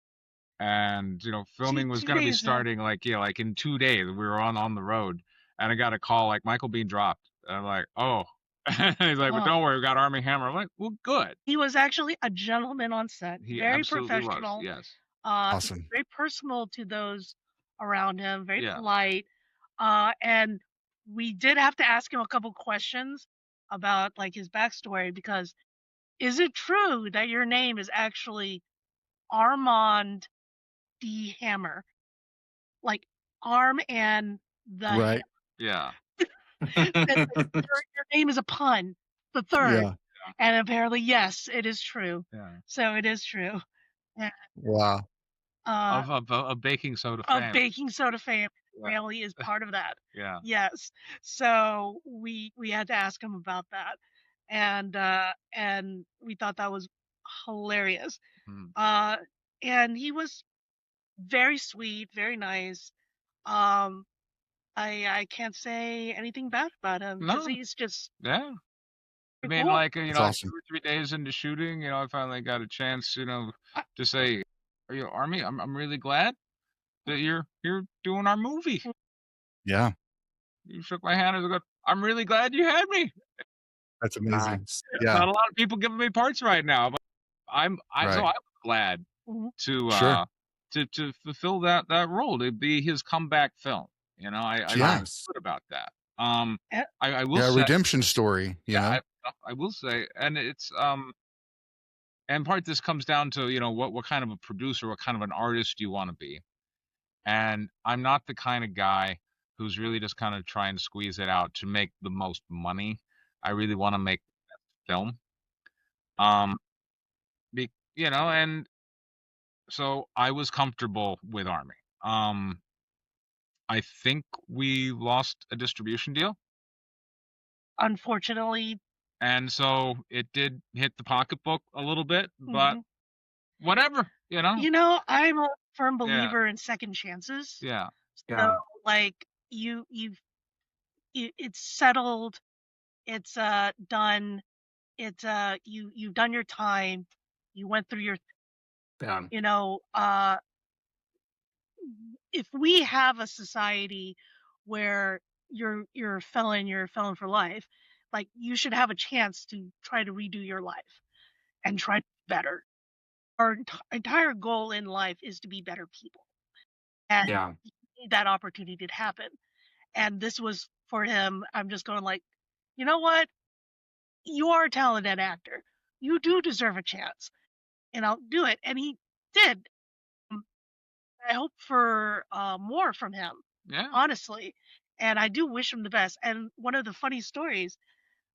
and filming was going to be starting like in 2 days. We were on the road, and I got a call like Michael Biehn dropped, and I'm like, oh. He's like, well, don't worry, we got Armie Hammer. I'm like, well, good. He was actually a gentleman on set. He very absolutely professional. Was, yes. Awesome. Very personal to those around him. Very polite. And we did have to ask him a couple questions about like his backstory, because is it true that your name is actually Armand D. Hammer? Like Arm and the right. Yeah. your name is a pun, the third. And apparently, yes, it is true. So it is true. Wow. Of baking soda fame. Of baking soda fame. Really is part of that. Yes. So we had to ask him about that, and we thought that was hilarious. And he was very sweet, very nice. I can't say anything bad about him, because he's just I mean, cool. like awesome. 2 or 3 days into shooting, I finally got a chance, to say, Armie, I'm really glad that you're doing our movie. Yeah. You shook my hand and I go, I'm really glad you had me. That's amazing. Nice. Yeah. Not a lot of people giving me parts right now, but I'm glad to fulfill that role, to be his comeback film. I feel good about that. I will say, redemption story. I will say, and it's and part this comes down to, you know, what kind of a producer, what kind of an artist you want to be. And I'm not the kind of guy who's really just kind of trying to squeeze it out to make the most money. I really want to make film. You know, and so I was comfortable with Armie. I think we lost a distribution deal, Unfortunately. and so it did hit the pocketbook a little bit, but whatever, you know. You know, I'm a firm believer in second chances. Yeah. So like it's settled, it's done, it's you've done your time, you went through your you know, if we have a society where you're a felon for life, like you should have a chance to try to redo your life and try to be better. Our entire goal in life is to be better people. And you need that opportunity to happen. And this was for him. I'm just going like, you know what? You are a talented actor. You do deserve a chance. And I'll do it. And he did. I hope for more from him. Yeah. Honestly. And I do wish him the best. And one of the funny stories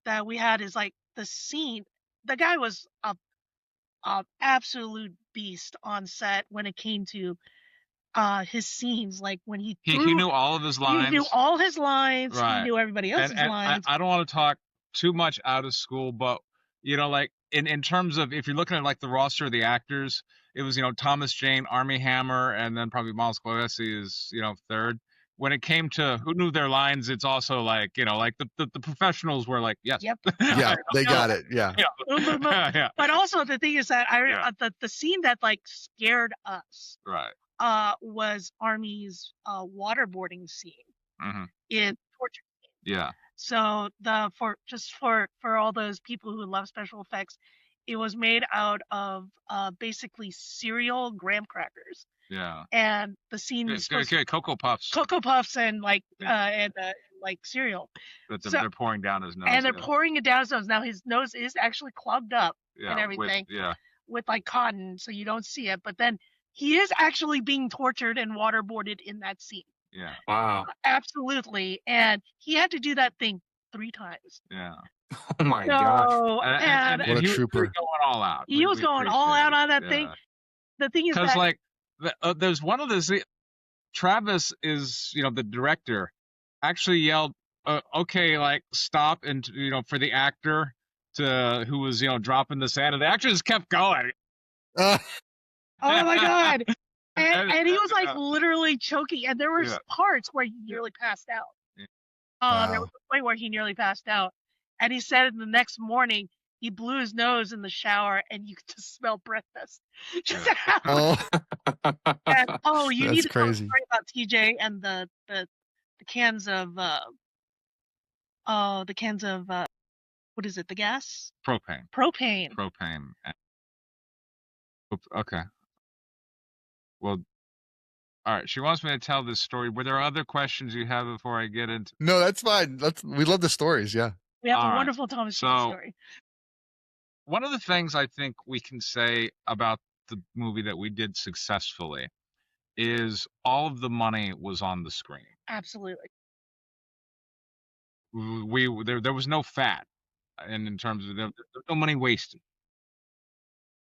that we had is like the scene. The guy was a absolute beast on set when it came to his scenes. Like when he knew all of his lines. He knew all his lines. Right. He knew everybody else's lines. I don't want to talk too much out of school, but you know, like in terms of if you're looking at like the roster of the actors, it was, you know, Thomas Jane, Armie Hammer, and then probably Miles Clavesi is, you know, third. When it came to who knew their lines, it's also like, you know, like the professionals were like, yes. Yep. Yeah, they got it. Yeah. Yeah. But also the thing is that the scene that like scared us was Armie's waterboarding scene in Torture. Yeah. So for all those people who love special effects, it was made out of basically cereal graham crackers. Yeah. And the scene is Cocoa Puffs. Cocoa Puffs and like like cereal. That they're pouring down his nose. And they're pouring it down his nose. Now his nose is actually clogged up and everything. With like cotton, so you don't see it. But then he is actually being tortured and waterboarded in that scene. Yeah. Wow. Absolutely. And he had to do that thing 3 times. Yeah. Oh my gosh. And what a trooper. He was going all out. He was going all out on that thing. The thing is because like there's one of the Travis is, you know, the director, actually yelled, okay, like stop, and you know, for the actor who was, you know, dropping the sand, and the actor just kept going. Oh my god. And he was like literally choking, and there were parts where he nearly passed out. There was a point where he nearly passed out, and he said the next morning he blew his nose in the shower and you could just smell breakfast. And, you need to tell a story about TJ and the cans of what is it, the gas? Propane. Okay. Well, all right. She wants me to tell this story. Were there other questions you have before I get into? No, that's fine. We love the stories. Yeah. We have a wonderful Thomas story. One of the things I think we can say about the movie that we did successfully is all of the money was on the screen. Absolutely. There was no fat, and in terms of there's no money wasted.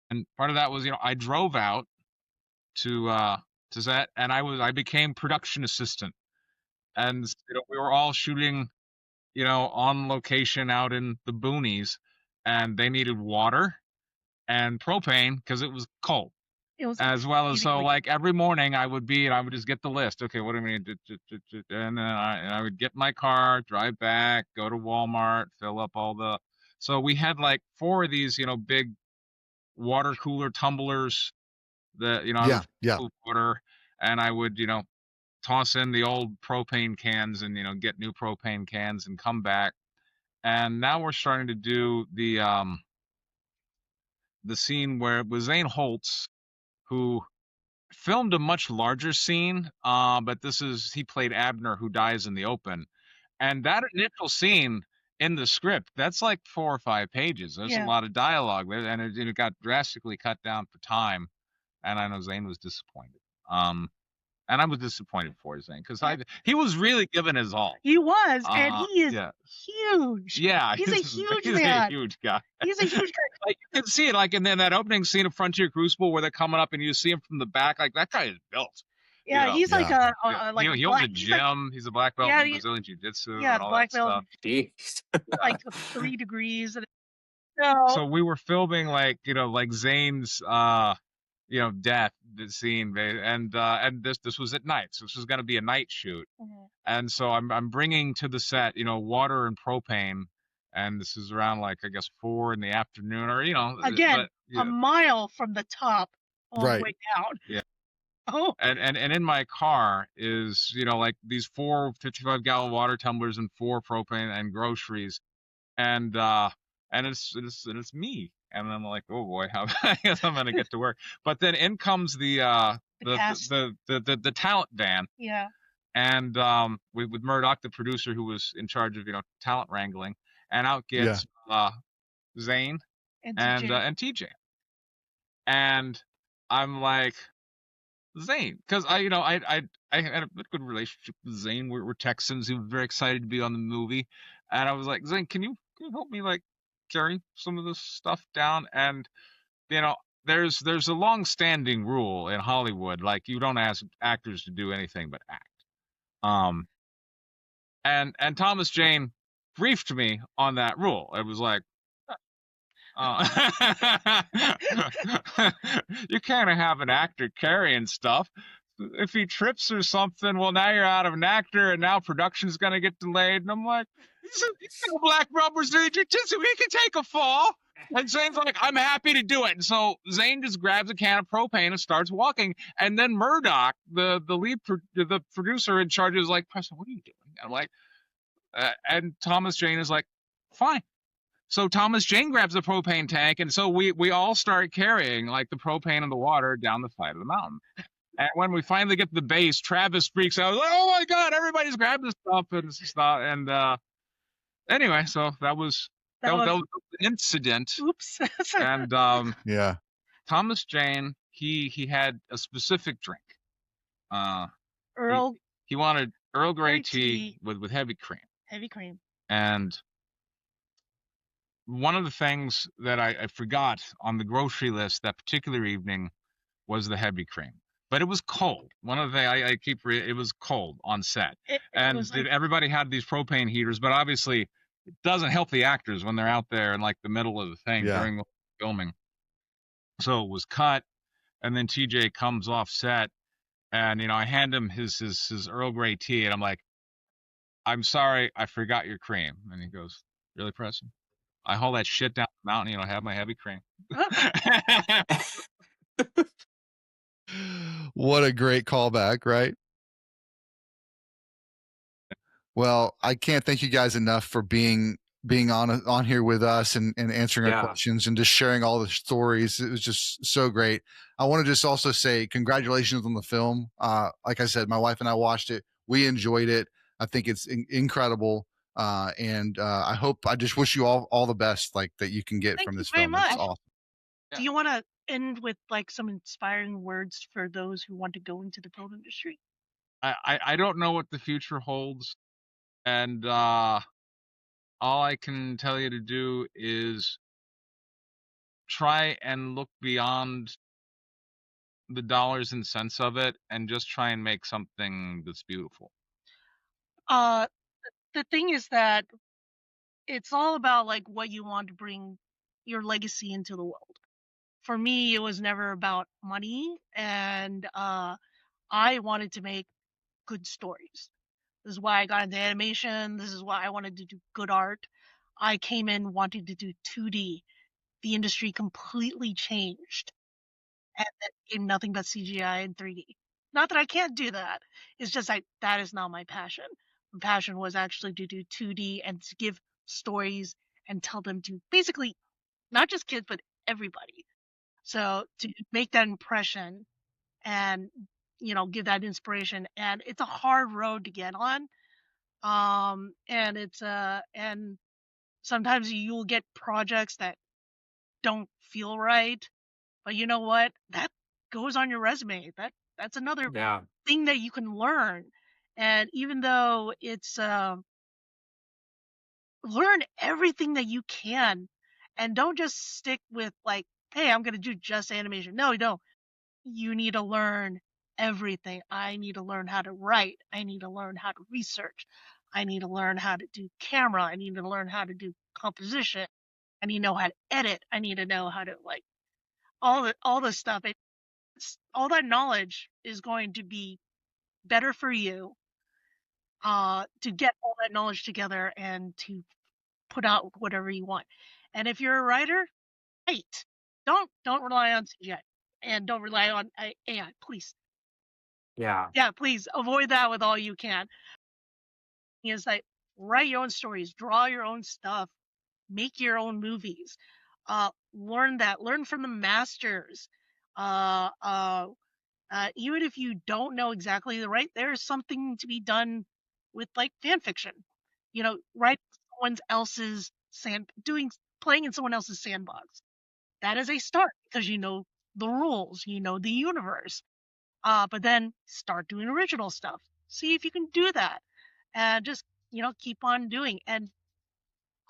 And part of that was, you know, I drove out to set, and I became production assistant, and you know, we were all shooting, you know, on location out in the boonies, and they needed water and propane because it was cold. It was as well as so like every morning I would just get the list. Okay, what do we need? And then I would get my car, drive back, go to Walmart, fill up all the. So we had like 4 of these, you know, big water cooler tumblers that, you know, water, and I would, you know, toss in the old propane cans and, you know, get new propane cans and come back. And now we're starting to do the scene where it was Zane Holtz who filmed a much larger scene, but he played Abner, who dies in the open. And that initial scene in the script, that's like 4 or 5 pages. There's a lot of dialogue there, and it got drastically cut down for time. And I know Zane was disappointed. And I was disappointed for Zane because he was really giving his all. He was, and he is huge. Yeah, he's a huge he's man. A huge guy. He's a huge guy. Like you can see it, like in that opening scene of Frontier Crucible where they're coming up and you see him from the back, like that guy is built. Yeah, he's like a like he owns a gym. He's a black belt in Brazilian Jiu-Jitsu. Yeah, and all black that belt. Stuff. Like 3 degrees. So we were filming like Zane's death scene, and this was at night, so this was going to be a night shoot. And so I'm bringing to the set water and propane, and this is around like I guess 4 in the afternoon, or again a mile from the top all the way down. Yeah. Oh. And in my car is like these 4 55-gallon water tumblers and 4 propane and groceries, and it's me. And I'm like, oh boy, I guess I'm gonna get to work. But then in comes the talent van. Yeah. And with Murdoch, the producer who was in charge of talent wrangling, and out gets Zane and TJ. And I'm like, Zane, because I had a good relationship with Zane. We're Texans. He was very excited to be on the movie, and I was like, Zane, can you help me like carry some of this stuff down? And there's a long-standing rule in Hollywood, like you don't ask actors to do anything but act. And Thomas Jane briefed me on that rule. It was like, you can't have an actor carrying stuff. If he trips or something, well, now you're out of an actor, and now production's gonna get delayed. And I'm like, he's a black belt Brazilian Jiu-Jitsu. He can take a fall. And Zane's like, I'm happy to do it. And so Zane just grabs a can of propane and starts walking. And then Murdoch, the lead, the producer in charge, is like, Preston, what are you doing? I'm like, and Thomas Jane is like, fine. So Thomas Jane grabs a propane tank, and so we all start carrying like the propane and the water down the side of the mountain. And when we finally get to the base, Travis freaks out. Like, oh my God, everybody's grabbing stuff, and it's not. And anyway, so that was an incident. Oops. And Thomas Jane, he had a specific drink. He wanted Earl Grey tea with heavy cream. Heavy cream. And one of the things that I forgot on the grocery list that particular evening was the heavy cream. But it was cold. One of the things it was cold on set. Everybody had these propane heaters, but obviously it doesn't help the actors when they're out there in like the middle of the thing during the filming. So it was cut, and then TJ comes off set, and I hand him his Earl Grey tea, and I'm like, I'm sorry, I forgot your cream. And he goes, really, Preston? I haul that shit down the mountain, have my heavy cream. What a great callback, right? Well, I can't thank you guys enough for being on here with us and answering our questions and just sharing all the stories. It was just so great. I want to just also say congratulations on the film. Like I said, my wife and I watched it. We enjoyed it. I think it's incredible. And I just wish you all the best, like that you can get from this film. It's awesome. Do you want to end with like some inspiring words for those who want to go into the film industry? I don't know what the future holds, and all I can tell you to do is try and look beyond the dollars and cents of it, and just try and make something that's beautiful. The thing is that it's all about like what you want to bring your legacy into the world. For me, it was never about money, and I wanted to make good stories. This is why I got into animation. This is why I wanted to do good art. I came in wanting to do 2D. The industry completely changed, and it became nothing but CGI and 3D. Not that I can't do that. It's just that is not my passion. My passion was actually to do 2D and to give stories and tell them to basically not just kids, but everybody. So to make that impression and, give that inspiration, and it's a hard road to get on. And it's and Sometimes you'll get projects that don't feel right, but you know what? That goes on your resume. That's another thing that you can learn. And even though it's learn everything that you can, and don't just stick with like, hey, I'm going to do just animation. No, you need to learn everything. I need to learn how to write. I need to learn how to research. I need to learn how to do camera. I need to learn how to do composition. I need to know how to edit. I need to know how to like all the stuff. All that knowledge is going to be better for you to get all that knowledge together and to put out whatever you want. And if you're a writer, write. Don't rely on CGI and don't rely on AI, please. Yeah. Yeah, please avoid that with all you can. Is like write your own stories, draw your own stuff, make your own movies. Learn from the masters. Even if you don't know exactly the right, there's something to be done with like fan fiction. You know, write someone else's playing in someone else's sandbox. That is a start because you know the rules, you know the universe. But then start doing original stuff. See if you can do that, and just keep on doing. And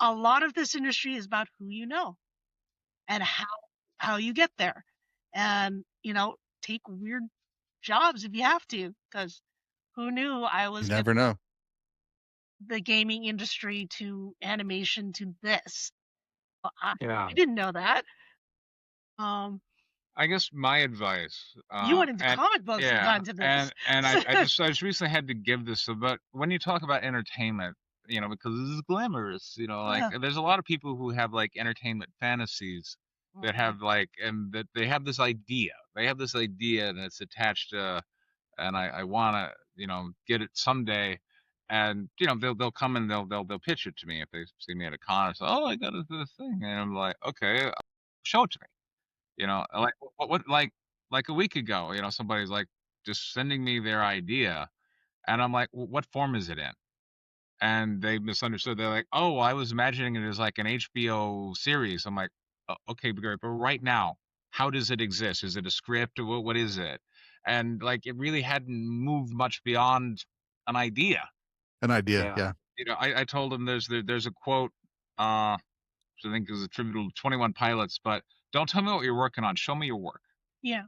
a lot of this industry is about who you know and how you get there, and take weird jobs if you have to, because who knew I was You never know. the gaming industry to animation to this. I didn't know that. I guess my advice. You went into comic books and got into this. And I just recently had to give this. But when you talk about entertainment, because this is glamorous, there's a lot of people who have like entertainment fantasies that have like, and that they have this idea. They have this idea and it's attached to, and I want to, get it someday. And they'll come and they'll pitch it to me if they see me at a con. So, oh, I got this thing, and I'm like, okay, show it to me. Like what like a week ago, somebody's like just sending me their idea, and I'm like, what form is it in? And they misunderstood. They're like, oh, I was imagining it as like an HBO series. I'm like, okay, but right now, how does it exist? Is it a script or what is it? And like, it really hadn't moved much beyond an idea. An idea, yeah. I told him there's a quote, which I think is attributable to 21 Pilots, but don't tell me what you're working on. Show me your work. Yeah.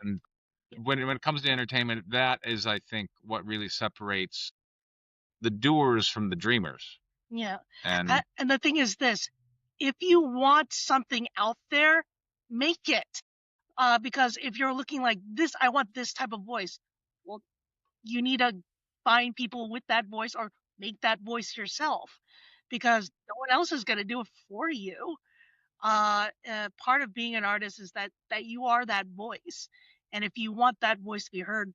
And when it comes to entertainment, that is, I think, what really separates the doers from the dreamers. Yeah. And the thing is this, if you want something out there, make it. Because if you're looking like this, I want this type of voice. Well, you need to find people with that voice or make that voice yourself, because no one else is going to do it for you. Part of being an artist is that you are that voice. And if you want that voice to be heard,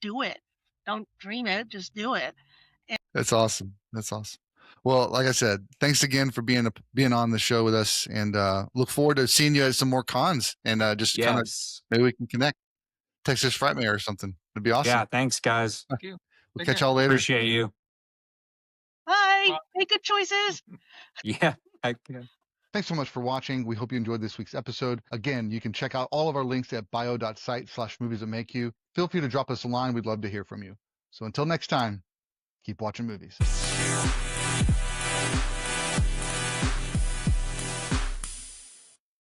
do it. Don't dream it, just do it. That's awesome. Well, like I said, thanks again for being on the show with us, and look forward to seeing you at some more cons, and just kind of maybe we can connect. Texas Frightmare or something. It'd be awesome. Yeah, thanks guys. Thank you. We'll catch y'all later. Appreciate you. Bye. Make good choices. Yeah. Thanks so much for watching. We hope you enjoyed this week's episode. Again, you can check out all of our links at bio.site/moviesthatmakeyou. Feel free to drop us a line. We'd love to hear from you. So until next time, keep watching movies.